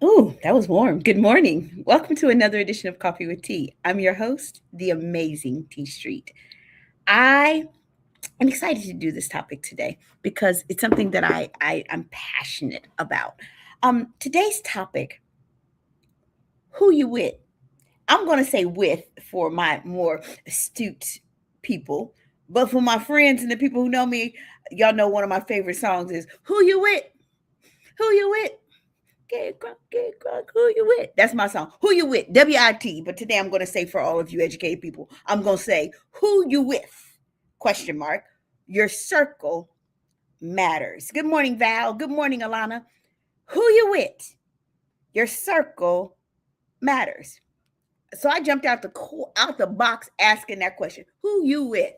Ooh, that was warm. Good morning. Welcome to another edition of Coffee with Tea. I'm your host, the amazing T Street. I am excited to do this topic today because it's something that I'm passionate about. Today's topic, who you with? I'm going to say with for my more astute people, but for my friends and the people who know me, y'all know one of my favorite songs is "Who You With? Who You With?" Get crunk, who you with? That's my song. Who you with? WIT. But today I'm going to say for all of you educated people, I'm going to say who you with? Question mark. Your circle matters. Good morning, Val. Good morning, Alana. Who you with? Your circle matters. So I jumped out the box asking that question. Who you with?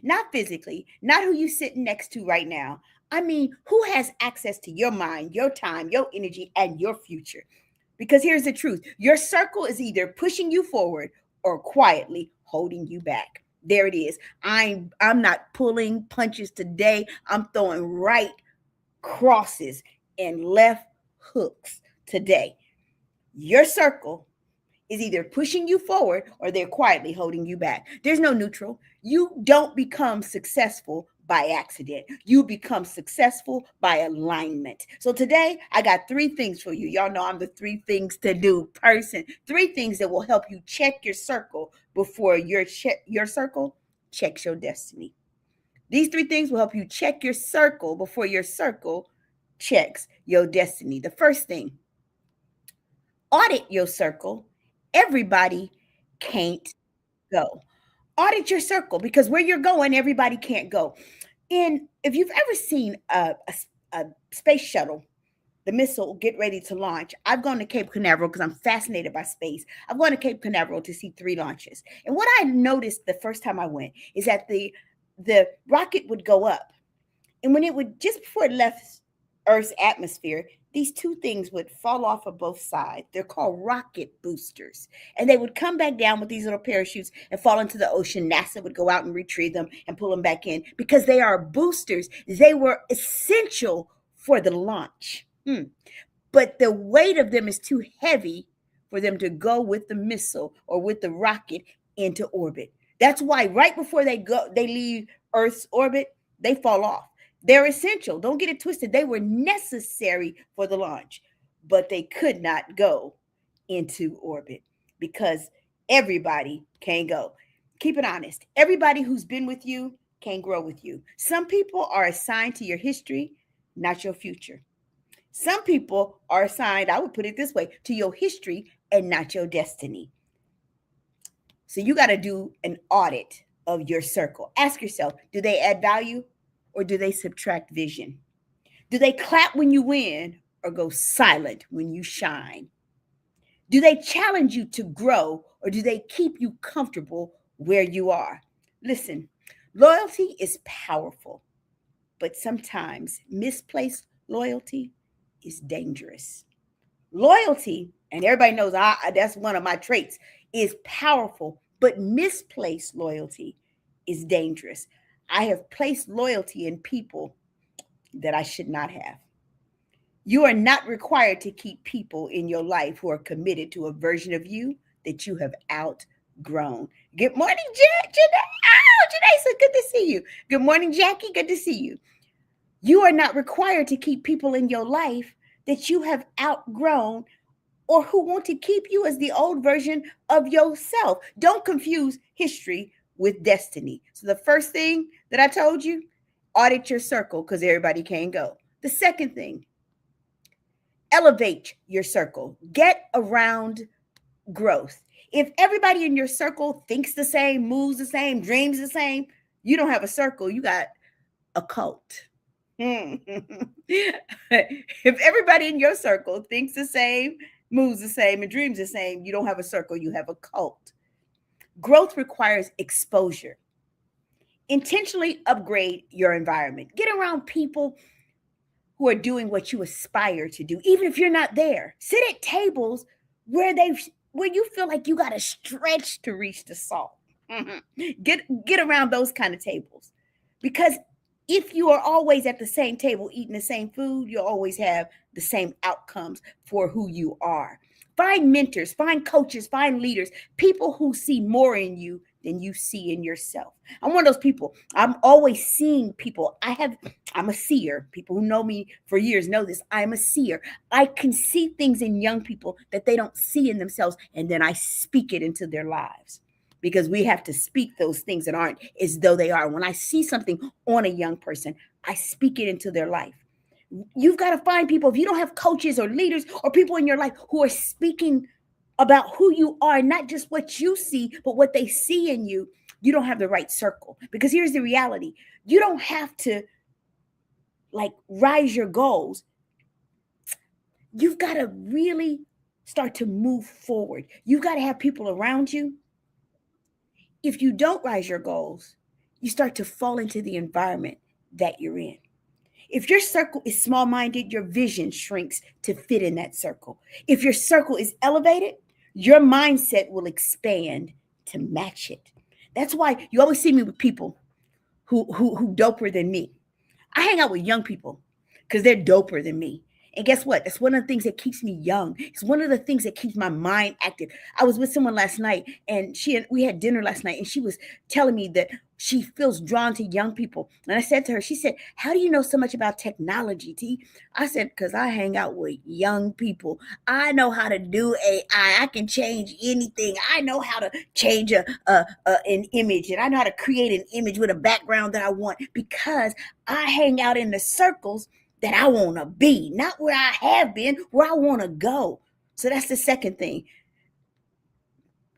Not physically, not who you sitting next to right now. I mean, who has access to your mind, your time, your energy, and your future? Because here's the truth. Your circle is either pushing you forward or quietly holding you back. There it is. I'm not pulling punches today. I'm throwing right crosses and left hooks today. Your circle is either pushing you forward or they're quietly holding you back. There's no neutral. You don't become successful by accident. You become successful by alignment. So today I got three things for you. Y'all know I'm the three things to do person. Three things that will help you check your circle before your circle checks your destiny. These three things will help you check your circle before your circle checks your destiny. The first thing, audit your circle. Everybody can't go. Audit your circle because where you're going, everybody can't go. And if you've ever seen a space shuttle, the missile get ready to launch, I've gone to Cape Canaveral because I'm fascinated by space. I've gone to Cape Canaveral to see three launches. And what I noticed the first time I went is that the rocket would go up. And when it would, just before it left Earth's atmosphere, these two things would fall off of both sides. They're called rocket boosters. And they would come back down with these little parachutes and fall into the ocean. NASA would go out and retrieve them and pull them back in because they are boosters. They were essential for the launch. But the weight of them is too heavy for them to go with the missile or with the rocket into orbit. That's why right before they leave Earth's orbit, they fall off. They're essential. Don't get it twisted. They were necessary for the launch, but they could not go into orbit because everybody can go. Keep it honest. Everybody who's been with you can grow with you. Some people are assigned to your history, not your future. Some people are assigned, I would put it this way, to your history and not your destiny. So you got to do an audit of your circle. Ask yourself, do they add value or do they subtract vision? Do they clap when you win or go silent when you shine? Do they challenge you to grow or do they keep you comfortable where you are? Listen, loyalty is powerful, but sometimes misplaced loyalty is dangerous. Loyalty, and everybody knows that's one of my traits, is powerful, but misplaced loyalty is dangerous. I have placed loyalty in people that I should not have. You are not required to keep people in your life who are committed to a version of you that you have outgrown. Good morning, Janae. Oh, Janae, so good to see you. Good morning, Jackie. Good to see you. You are not required to keep people in your life that you have outgrown or who want to keep you as the old version of yourself. Don't confuse history with destiny. So the first thing that I told you, audit your circle because everybody can go. The second thing, elevate your circle. Get around growth. If everybody in your circle thinks the same, moves the same, dreams the same, you don't have a circle, you got a cult. If everybody in your circle thinks the same, moves the same, and dreams the same, you don't have a circle, you have a cult. Growth requires exposure. Intentionally upgrade your environment. Get around people who are doing what you aspire to do, even if you're not there. Sit at tables where you feel like you got to stretch to reach the salt. Get around those kind of tables because If you are always at the same table eating the same food, you'll always have the same outcomes for who you are. Find mentors, find coaches, find leaders, people who see more in you than you see in yourself. I'm one of those people. I'm always seeing people. I'm a seer. People who know me for years know this. I'm a seer. I can see things in young people that they don't see in themselves, and then I speak it into their lives, because we have to speak those things that aren't as though they are. When I see something on a young person, I speak it into their life. You've got to find people. If you don't have coaches or leaders or people in your life who are speaking about who you are, not just what you see, but what they see in you, you don't have the right circle. Because here's the reality. You don't have to rise your goals. You've got to really start to move forward. You've got to have people around you. If you don't rise your goals, you start to fall into the environment that you're in. If your circle is small-minded, your vision shrinks to fit in that circle. If your circle is elevated, your mindset will expand to match it. That's why you always see me with people who doper than me. I hang out with young people because they're doper than me. And guess what? That's one of the things that keeps me young. It's one of the things that keeps my mind active. I was with someone last night, and we had dinner last night, and she was telling me that she feels drawn to young people. And I said to her, she said, "How do you know so much about technology, T?" I said, "Because I hang out with young people. I know how to do AI. I can change anything. I know how to change an image, and I know how to create an image with a background that I want, because I hang out in the circles that I want to be, not where I have been, where I want to go." So that's the second thing.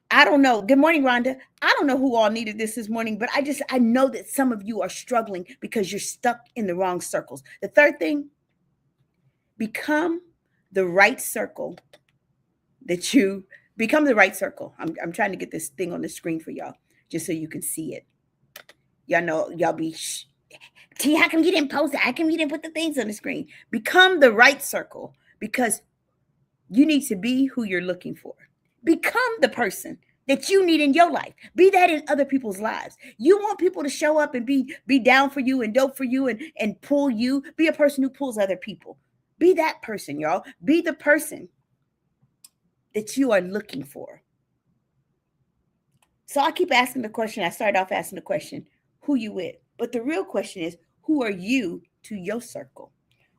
I don't know. Good morning, Rhonda. I don't know who all needed this morning, but I know that some of you are struggling because you're stuck in the wrong circles. The third thing, become the right circle become the right circle. I'm trying to get this thing on the screen for y'all just so you can see it. Y'all know, y'all be, T, how come you didn't post it? How come you didn't put the things on the screen? Become the right circle, because you need to be who you're looking for. Become the person that you need in your life. Be that in other people's lives. You want people to show up and be down for you and dope for you and pull you. Be a person who pulls other people. Be that person, y'all. Be the person that you are looking for. So I keep asking the question. I started off asking the question, who you with? But the real question is, who are you to your circle?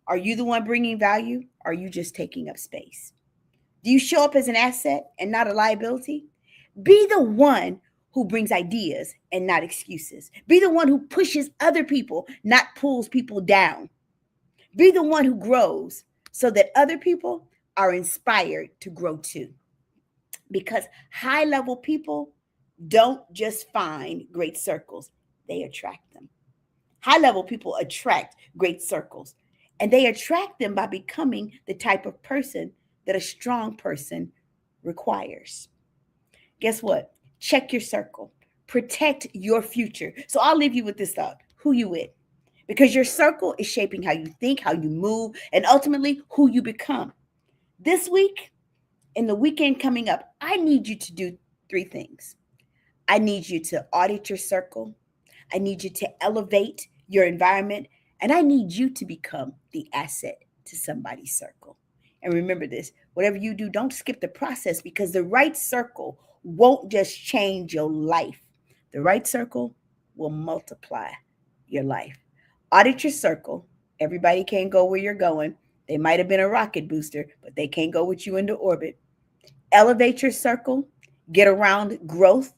Are you the one bringing value? Or are you just taking up space? Do you show up as an asset and not a liability? Be the one who brings ideas and not excuses. Be the one who pushes other people, not pulls people down. Be the one who grows so that other people are inspired to grow too. Because high-level people don't just find great circles, they attract them. High-level people attract great circles, and they attract them by becoming the type of person that a strong person requires. Guess what? Check your circle. Protect your future. So I'll leave you with this thought. Who you with? Because your circle is shaping how you think, how you move, and ultimately who you become. This week, in the weekend coming up, I need you to do 3 things. I need you to audit your circle. I need you to elevate your environment. And I need you to become the asset to somebody's circle. And remember this, whatever you do, don't skip the process, because the right circle won't just change your life. The right circle will multiply your life. Audit your circle. Everybody can't go where you're going. They might have been a rocket booster, but they can't go with you into orbit. Elevate your circle. Get around growth.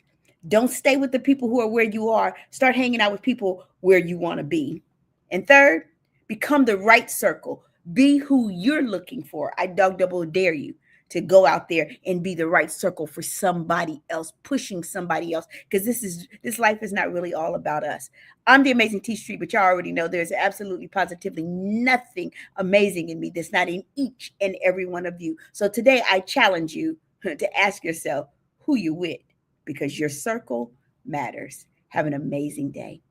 Don't stay with the people who are where you are. Start hanging out with people where you want to be. And third, become the right circle. Be who you're looking for. I dog double dare you to go out there and be the right circle for somebody else, pushing somebody else, because this life is not really all about us. I'm the amazing T Street, but y'all already know there's absolutely positively nothing amazing in me that's not in each and every one of you. So today I challenge you to ask yourself who you with, because your circle matters. Have an amazing day.